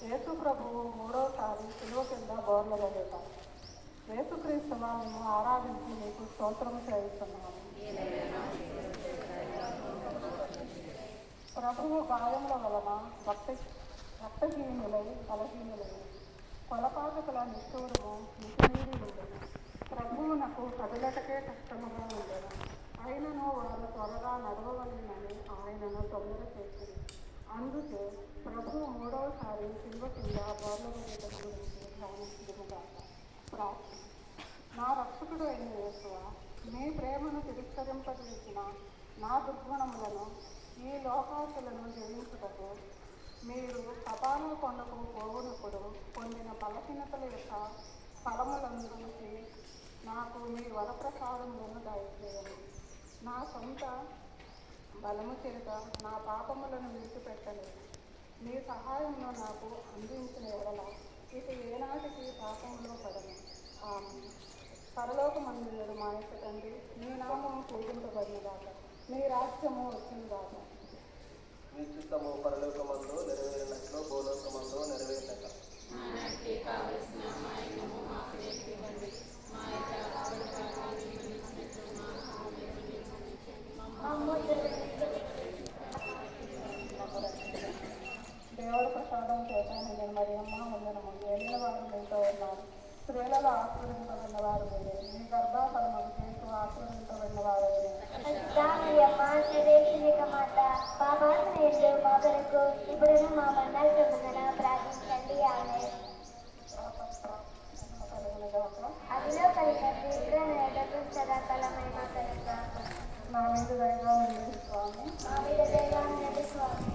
యేసు ప్రభువు మూడవసారి శిలువ కింద బోర్లగలేట. యేసుక్రీస్తును మేము ఆరాధించి మీకు స్తోత్రము చేస్తున్నాము. ప్రభువు గాయముల వలన రక్తహీనులై బలహీనులై కొలపాతకుల నిష్ఠూరము మితిమీరి ఉండేది. ప్రభువునకు కదలటకే కష్టముగా ఉండేది. ఆయనను వారు త్వరగా నడవవలెనని ఆయనను తొందర చేసింది. అందుకే ప్రభువు మూడవసారి శిలువ కింద బోర్లగలేట గురించి ధ్యానించుదుముగా. ప్రార్థన. నా రక్షకుడు అయిన యేసువా, మీ ప్రేమను తిరస్కరింపజేసిన నా దుర్గుణములను ఈ లోకాశలను జయించుటకు మీరు కపాల కొండకు పోవునప్పుడు పొందిన బలహీనతల యొక్క ఫలములందుకి నాకు మీ వరప్రసాదములను దయచేయండి. నా సొంత బలము చేత నా పాపములను విడిచిపెట్టలేదు. మీ సహాయంలో నాకు అందించిన ఎడల ఇక ఏనాటికి పాపంలో పడను. పరలోకమందుడు మా యొక్క తండ్రి, మీ నామము పూజింపబడినదాక, మీ రాజ్యము వచ్చినదాక. మీ చిత్తము పరలోకమందు నెరవేరినట్లు భూలోకమందు నెరవేరినట. దేవుడు ప్రసాదం చేశాను. నేను మరి అమ్మ వందనము. వెళ్ళిన వారు మీతో ఉన్నారు. స్త్రీలలో ఆశీర్వదింపబడిన వారు మీరే. మీ గర్భఫలము చేస్తూ ఆశీర్వదింపబడిన వారు మీరే. ఇప్పుడు మా మండలి చెప్పున ప్రార్థించండి. అదిలో కలిగండి ఇప్పుడు నేటకు సదాకాలమైన కనుక నా మీద దయగా ఉంది స్వామి. మా మీద దయగా ఉన్నది స్వామి.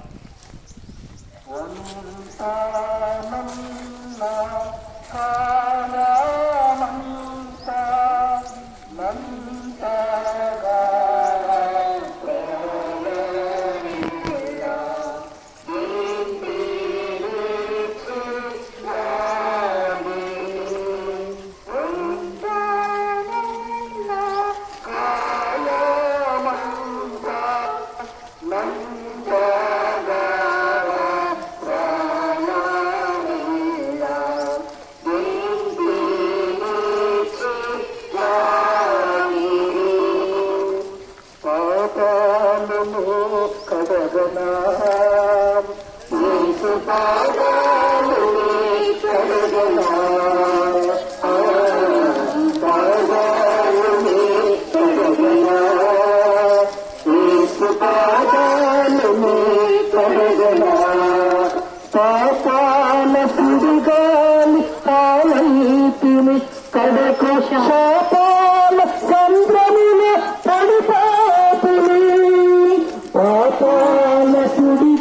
పాపాల సుడిగాలి పాలైతిని కడకు శాపాల సంద్రమున పడిపాపుని పాపాల సుడి